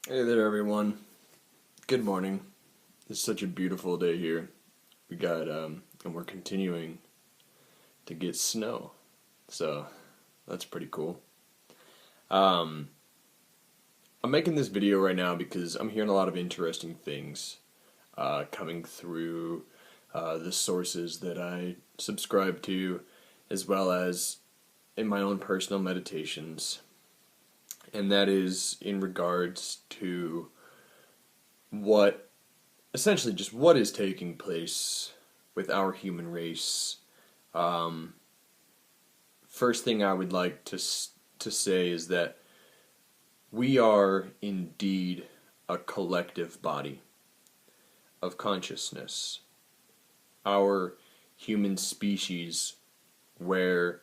Hey there, everyone. Good morning. It's such a beautiful day here. And we're continuing to get snow, so that's pretty cool. Um, I'm making this video right now because I'm hearing a lot of interesting things coming through the sources that I subscribe to, as well as in my own personal meditations, and that is in regards to what essentially just what is taking place with our human race. Um, First thing I would like to say is that we are indeed a collective body of consciousness. Our human species, where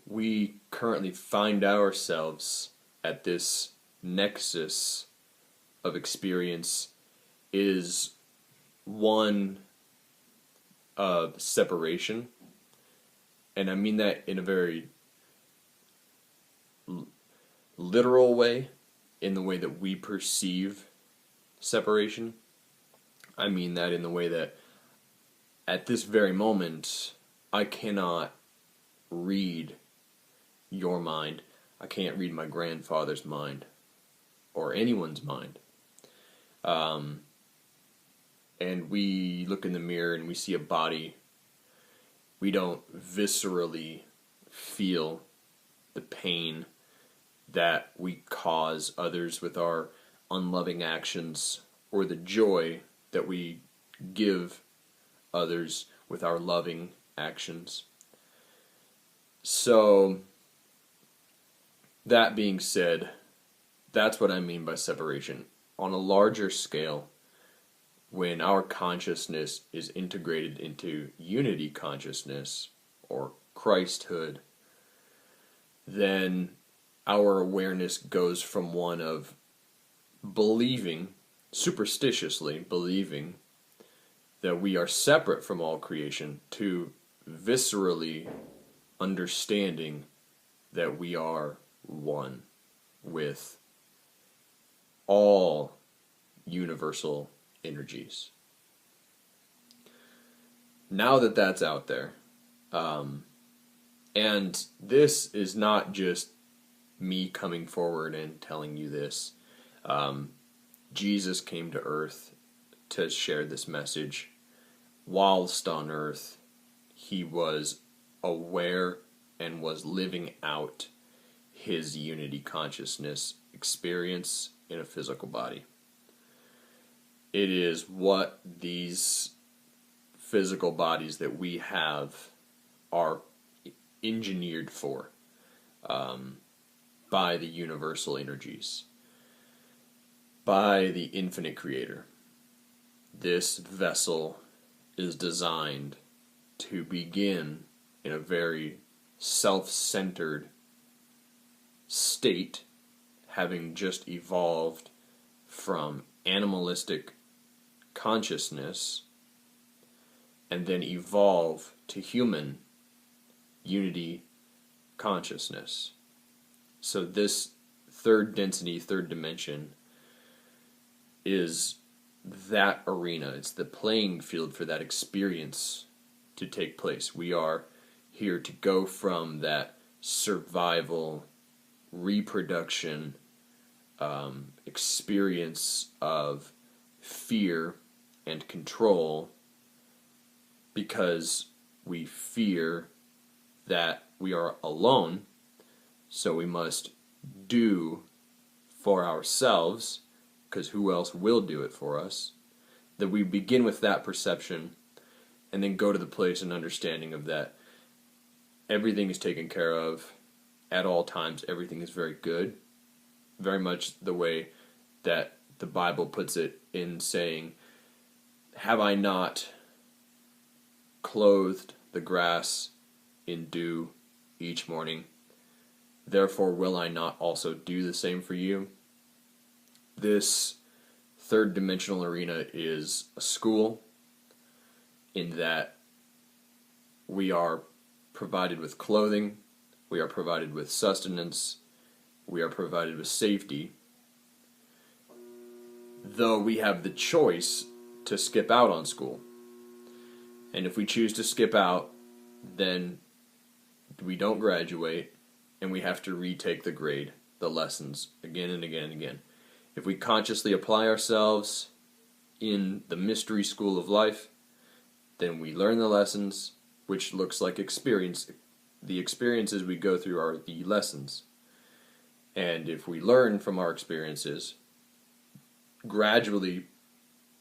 we currently find ourselves at this nexus of experience, is one of separation, and I mean that in a very literal way, in the way that we perceive separation. I mean that in the way that at this very moment, I cannot read your mind. I can't read my grandfather's mind, or anyone's mind. Um, and we look in the mirror and we see a body. We don't viscerally feel the pain that we cause others with our unloving actions, or the joy that we give others with our loving actions. So, that being said, that's what I mean by separation. On a larger scale, when our consciousness is integrated into unity consciousness, or Christhood, then our awareness goes from one of believing, superstitiously believing, that we are separate from all creation, to viscerally understanding that we are one with all universal energies. Now that that's out there, and this is not just me coming forward and telling you this. Jesus came to earth to share this message. Whilst on earth, he was aware and was living out his unity consciousness experience in a physical body. It is what these physical bodies that we have are engineered for, by the universal energies, by the infinite creator. This vessel is designed to begin in a very self-centered state, having just evolved from animalistic consciousness, and then evolve to human unity consciousness. So this third density, third dimension, is that arena. It's the playing field for that experience to take place. We are here to go from that survival, reproduction, experience of fear and control, because we fear that we are alone, so we must do for ourselves, because who else will do it for us? That we begin with that perception, and then go to the place and understanding of that everything is taken care of at all times. Everything is very good, very much the way that the Bible puts it, in saying, "Have I not clothed the grass in dew each morning? Therefore will I not also do the same for you?" This third dimensional arena is a school, in that we are provided with clothing, we are provided with sustenance, we are provided with safety, though we have the choice to skip out on school. And if we choose to skip out, then we don't graduate, and we have to retake the grade, the lessons, again and again and again. If we consciously apply ourselves in the mystery school of life, then we learn the lessons, which looks like experience. The experiences we go through are the lessons. And if we learn from our experiences, gradually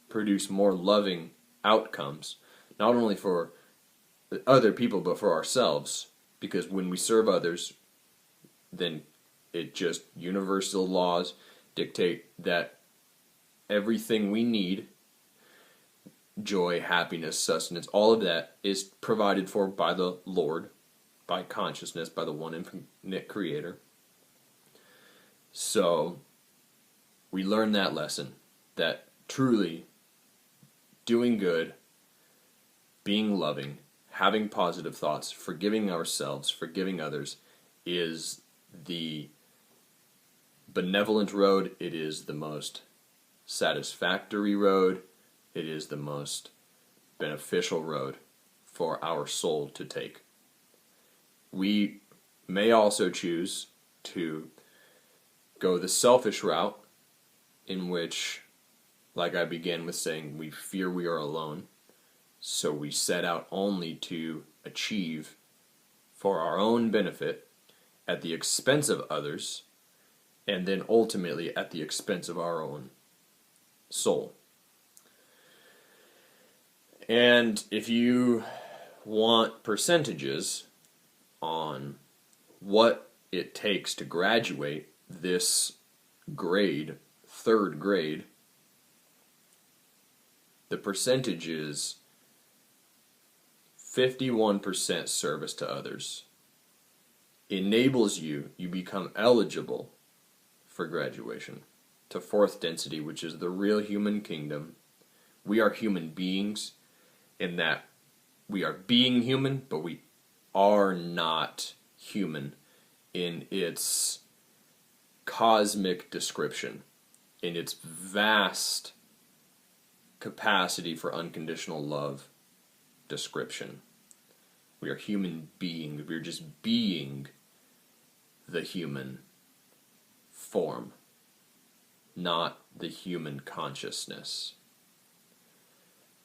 produce more loving outcomes, not only for other people, but for ourselves. Because when we serve others, then it just universal laws dictate that everything we need, joy, happiness, sustenance, all of that is provided for by the Lord, by consciousness, by the one infinite creator. So we learn that lesson, that truly doing good, being loving, having positive thoughts, forgiving ourselves, forgiving others, is the benevolent road. It is the most satisfactory road. It is the most beneficial road for our soul to take. We may also choose to go the selfish route, in which, like I began with saying, we fear we are alone. So we set out only to achieve for our own benefit at the expense of others, and then ultimately at the expense of our own soul. And if you want percentages on what it takes to graduate this grade, third grade, the percentage is 51% service to others. Enables you become eligible for graduation to fourth density, which is the real human kingdom. We are human beings in that we are being human, but we are not human in its cosmic description, in its vast capacity for unconditional love description. We are human beings. We are just being the human form, not the human consciousness.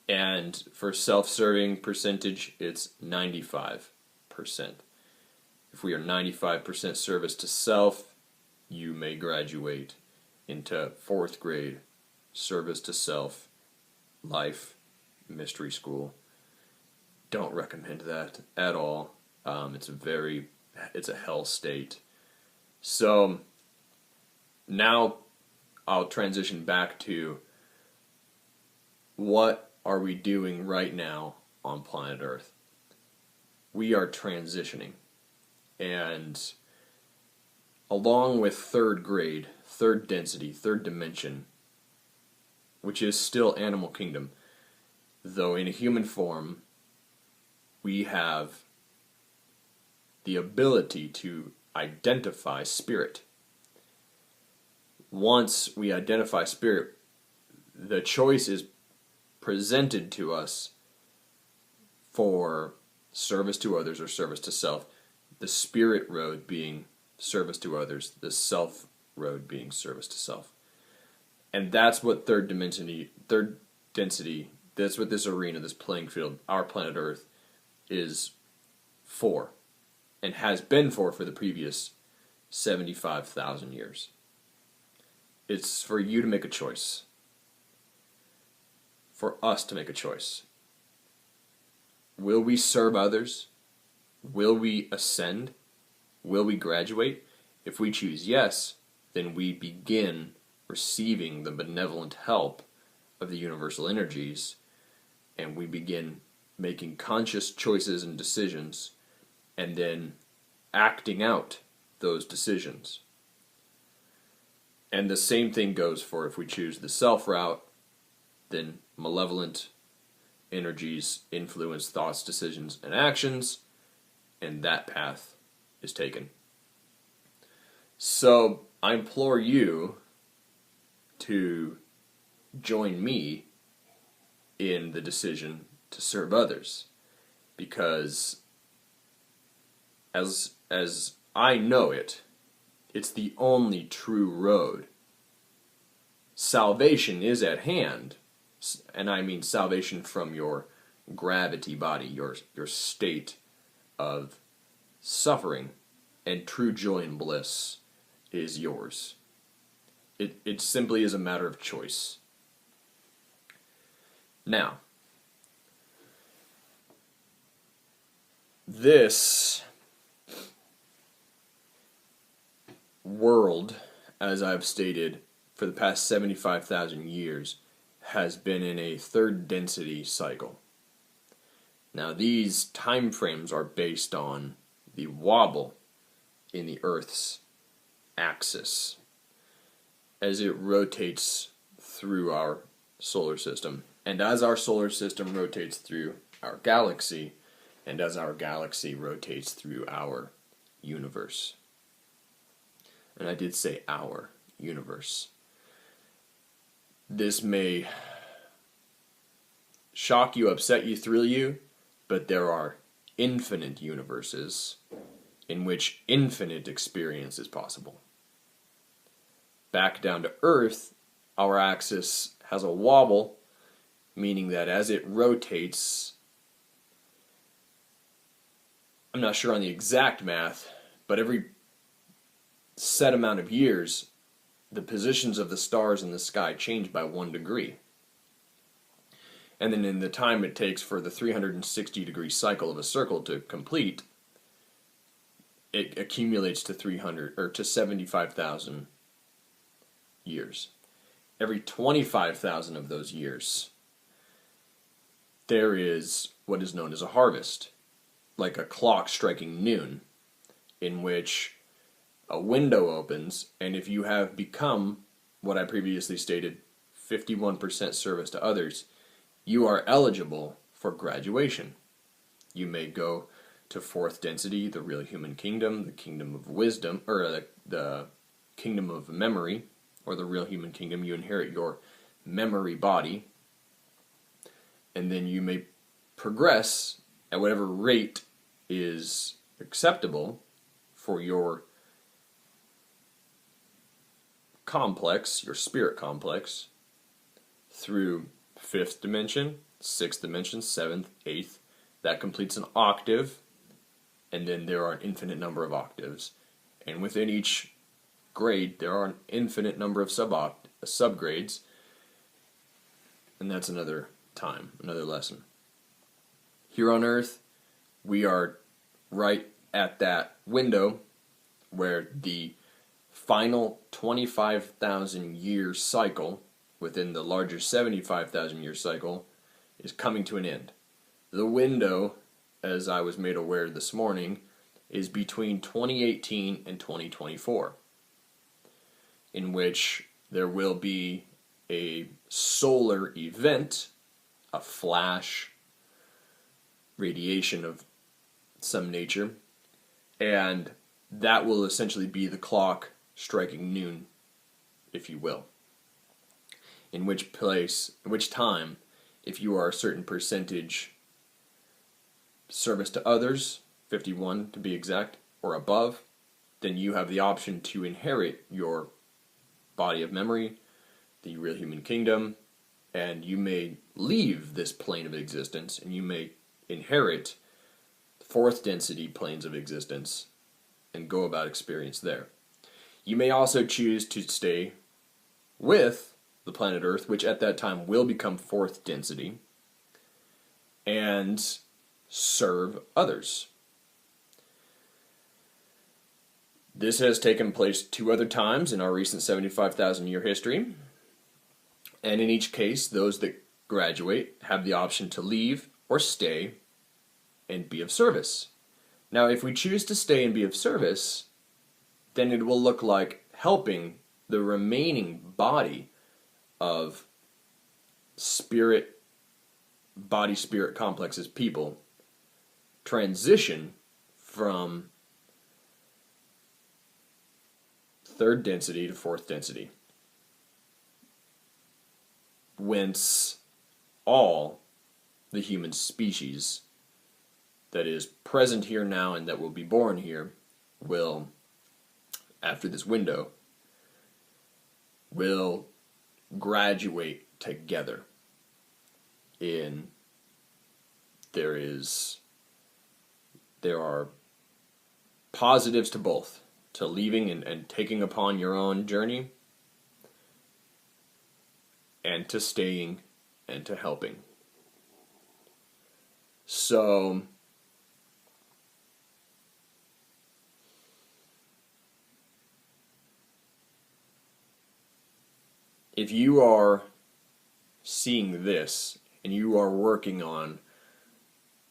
And for self-serving percentage, it's 95%. If we are 95% service to self, you may graduate into fourth grade service to self, life, mystery school. Don't recommend that at all. It's a hell state. So now I'll transition back to what are we doing right now on planet Earth. We are transitioning. And along with third grade, third density, third dimension, which is still animal kingdom, though in a human form, we have the ability to identify spirit. Once we identify spirit, the choice is presented to us for service to others or service to self. The spirit road being service to others, the self road being service to self. And that's what third density, that's what this arena, this playing field, our planet Earth, is for, and has been for the previous 75,000 years. It's for you to make a choice. For us to make a choice. Will we serve others? Will we ascend? Will we graduate? If we choose yes, then we begin receiving the benevolent help of the universal energies, and we begin making conscious choices and decisions, and then acting out those decisions. And the same thing goes for if we choose the self route, then malevolent energies influence thoughts, decisions, and actions, and that path is taken. So I implore you to join me in the decision to serve others, because as I know it, it's the only true road. Salvation is at hand, and I mean salvation from your gravity body, your state of suffering, and true joy and bliss is yours. It simply is a matter of choice. Now, this world, as I've stated, for the past 75,000 years, has been in a third density cycle. Now, these time frames are based on the wobble in the Earth's axis as it rotates through our solar system. And as our solar system rotates through our galaxy, and as our galaxy rotates through our universe. And I did say our universe. This may shock you, upset you, thrill you, but there are infinite universes in which infinite experience is possible. Back down to Earth, our axis has a wobble, meaning that as it rotates, I'm not sure on the exact math, but every set amount of years, the positions of the stars in the sky change by 1 degree. And then in the time it takes for the 360-degree cycle of a circle to complete, it accumulates to 75,000 years. Every 25,000 of those years, there is what is known as a harvest, like a clock striking noon, in which a window opens, and if you have become, what I previously stated, 51% service to others, you are eligible for graduation. You may go to fourth density, the real human kingdom, the kingdom of wisdom, or the kingdom of memory, or the real human kingdom. You inherit your memory body, and then you may progress at whatever rate is acceptable for your complex, your spirit complex, through 5th dimension, 6th dimension, 7th, 8th. That completes an octave, and then there are an infinite number of octaves. And within each grade, there are an infinite number of subgrades, and that's another time, another lesson. Here on Earth, we are right at that window where the final 25,000 year cycle within the larger 75,000 year cycle is coming to an end. The window, as I was made aware this morning, is between 2018 and 2024, in which there will be a solar event, a flash, radiation of some nature, and that will essentially be the clock striking noon, if you will. In which time, if you are a certain percentage service to others, 51 to be exact, or above, then you have the option to inherit your body of memory, the real human kingdom, and you may leave this plane of existence, and you may inherit fourth density planes of existence and go about experience there. You may also choose to stay with the planet Earth, which at that time will become fourth density, and serve others. This has taken place 2 other times in our recent 75,000 year history, and in each case, those that graduate have the option to leave or stay and be of service. Now, if we choose to stay and be of service, then it will look like helping the remaining body of body-spirit complexes people transition from third density to fourth density. whence all the human species that is present here now and that will be born here will, after this window, will graduate together in there are positives to both, to leaving and taking upon your own journey, and to staying and to helping. So if you are seeing this and you are working on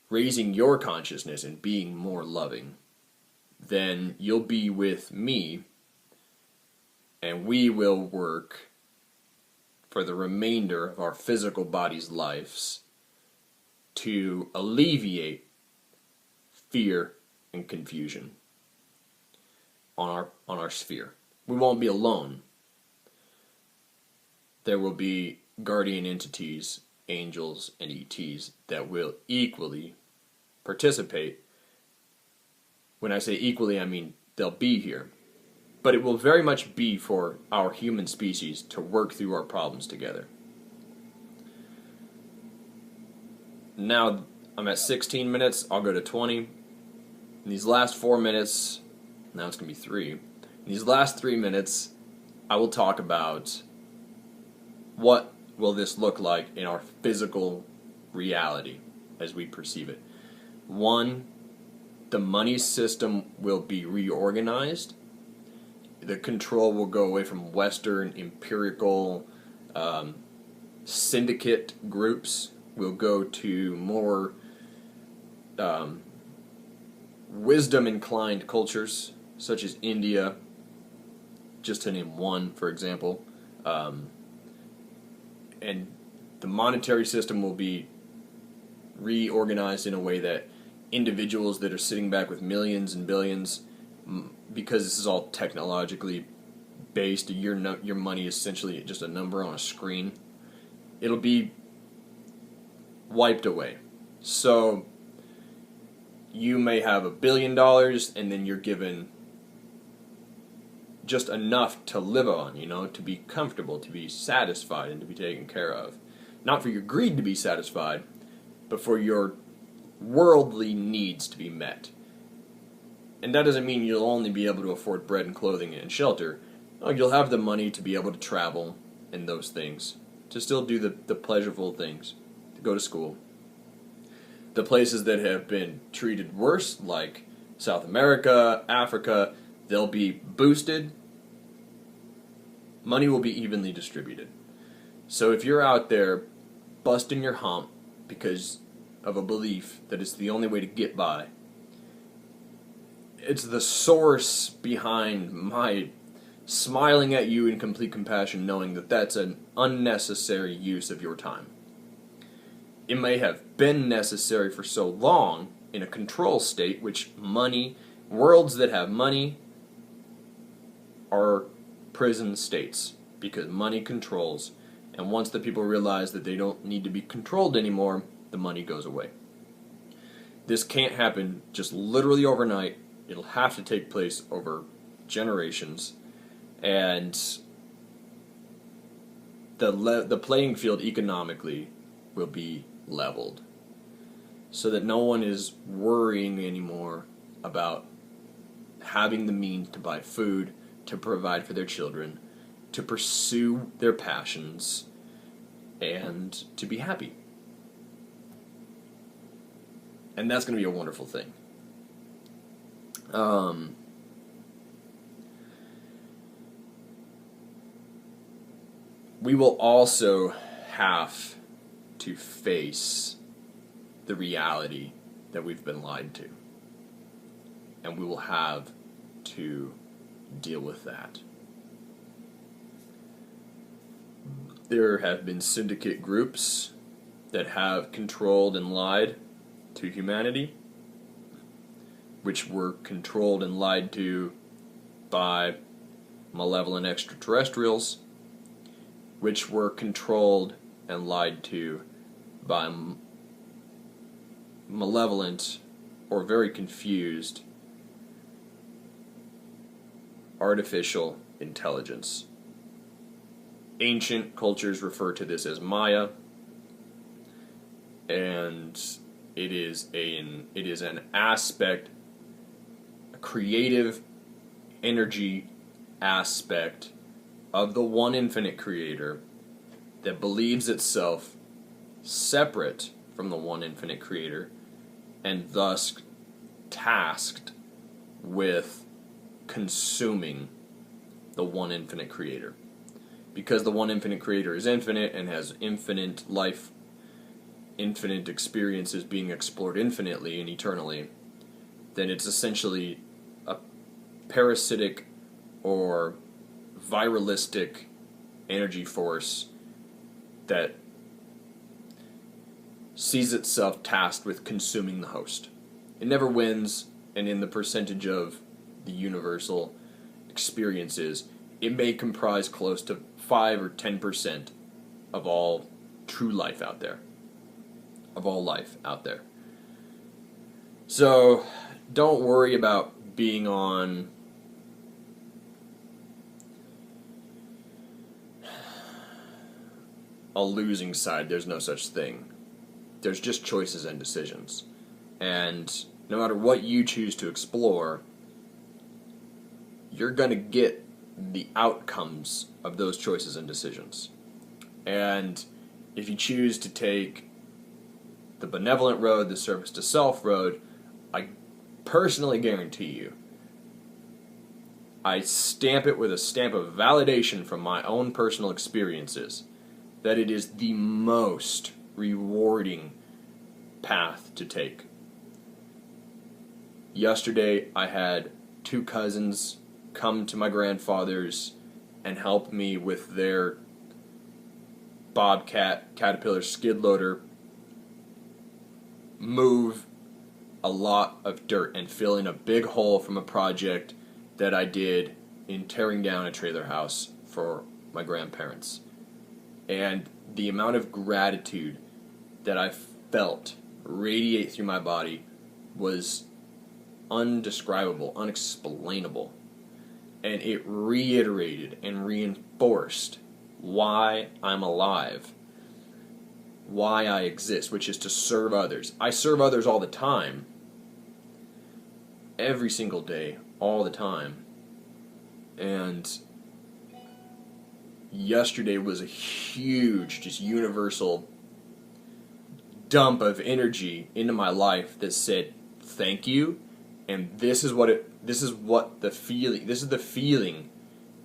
raising your consciousness and being more loving, then you'll be with me and we will work for the remainder of our physical body's lives to alleviate fear and confusion on our sphere. We won't be alone. There will be guardian entities, angels, and ETs that will equally participate. When I say equally, I mean they'll be here. But it will very much be for our human species to work through our problems together. Now I'm at 16 minutes, I'll go to 20. In these last 4 minutes, now it's going to be 3. In these last 3 minutes, I will talk about what will this look like in our physical reality as we perceive it. 1, the money system will be reorganized. The control will go away from Western empirical syndicate groups. We'll go to more wisdom-inclined cultures, such as India, just to name one, for example. And the monetary system will be reorganized in a way that individuals that are sitting back with millions and billions, because this is all technologically based, your money is essentially just a number on a screen, it'll be wiped away. So you may have $1 billion and then you're given just enough to live on, to be comfortable, to be satisfied, and to be taken care of. Not for your greed to be satisfied, but for your worldly needs to be met. And that doesn't mean you'll only be able to afford bread and clothing and shelter. No, you'll have the money to be able to travel and those things, to still do the pleasurable things, to go to school. The places that have been treated worse, like South America, Africa, they'll be boosted. Money will be evenly distributed. So if you're out there busting your hump because of a belief that it's the only way to get by, it's the source behind my smiling at you in complete compassion, knowing that that's an unnecessary use of your time. It may have been necessary for so long in a control state, which worlds that have money are prison states, because money controls, and once the people realize that they don't need to be controlled anymore, the money goes away. This can't happen just literally overnight. It'll have to take place over generations, and the playing field economically will be leveled, so that no one is worrying anymore about having the means to buy food, to provide for their children, to pursue their passions, and to be happy. And that's going to be a wonderful thing. We will also have to face the reality that we've been lied to. And we will have to deal with that. There have been syndicate groups that have controlled and lied to humanity, which were controlled and lied to by malevolent extraterrestrials, which were controlled and lied to by malevolent or very confused artificial intelligence. Ancient cultures refer to this as Maya, and it is an aspect, a creative energy aspect of the one infinite creator that believes itself separate from the one infinite creator and thus tasked with consuming the one infinite creator. Because the one infinite creator is infinite and has infinite life, infinite experiences being explored infinitely and eternally, then it's essentially a parasitic or viralistic energy force that sees itself tasked with consuming the host. It never wins, and in the percentage of the universal experiences, it may comprise close to 5 or 10% of all true life out there. Of all life out there. So, don't worry about being on a losing side. There's no such thing. There's just choices and decisions. And no matter what you choose to explore, you're going to get the outcomes of those choices and decisions. And if you choose to take the benevolent road, the service to self road, I personally guarantee you, I stamp it with a stamp of validation from my own personal experiences, that it is the most rewarding path to take. Yesterday, I had 2 cousins come to my grandfather's and help me with their Bobcat Caterpillar skid loader move a lot of dirt and fill in a big hole from a project that I did in tearing down a trailer house for my grandparents. And the amount of gratitude that I felt radiate through my body was undescribable, unexplainable. And it reiterated and reinforced why I'm alive, why I exist, which is to serve others. I serve others all the time, every single day, all the time. And yesterday was a huge, just universal dump of energy into my life that said, thank you, and this is the feeling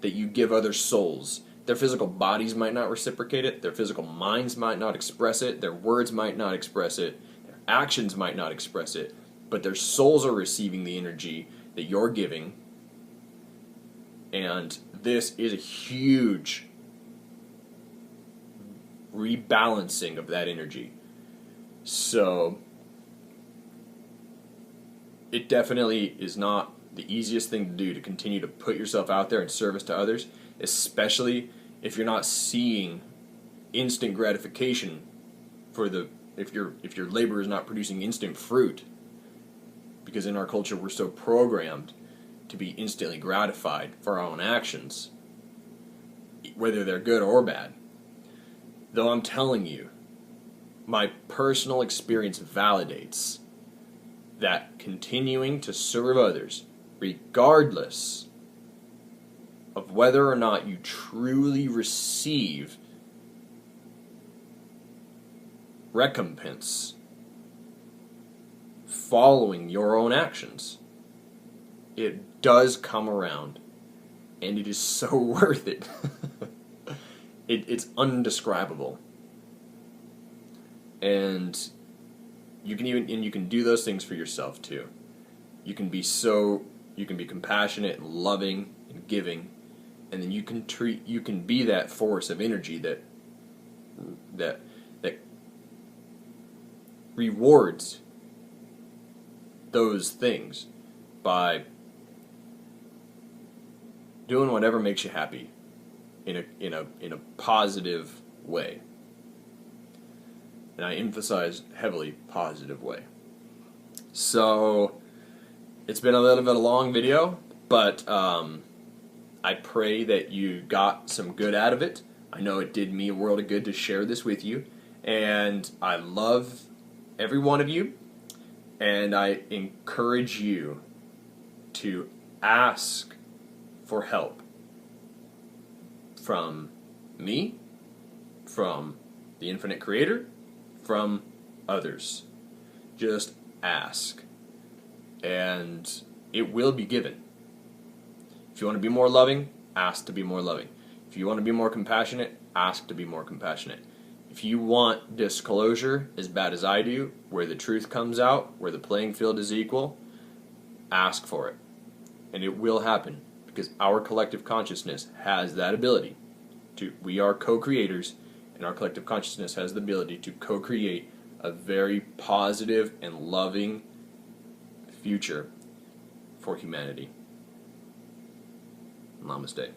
that you give other souls. Their physical bodies might not reciprocate it, their physical minds might not express it, their words might not express it, their actions might not express it, but their souls are receiving the energy that you're giving, and this is a huge rebalancing of that energy. So, it definitely is not the easiest thing to do to continue to put yourself out there in service to others, especially if you're not seeing instant gratification if your labor is not producing instant fruit, because in our culture we're so programmed to be instantly gratified for our own actions, whether they're good or bad. Though I'm telling you, my personal experience validates that continuing to serve others, regardless of whether or not you truly receive recompense following your own actions, it does come around, and it is so worth it. It's undescribable. And you can do those things for yourself too. You can be compassionate and loving and giving, and then you can be that force of energy that rewards those things by doing whatever makes you happy in a positive way. and I emphasize heavily positive way. So it's been a little bit of a long video, but I pray that you got some good out of it. I know it did me a world of good to share this with you, and I love every one of you, and I encourage you to ask for help from me, from the Infinite Creator, from others. Just ask, and it will be given. If you want to be more loving, ask to be more loving. If you want to be more compassionate, ask to be more compassionate. If you want disclosure as bad as I do, where the truth comes out, where the playing field is equal, ask for it. And it will happen, because our collective consciousness has that ability. We are co-creators, and our collective consciousness has the ability to co-create a very positive and loving future for humanity. Namaste.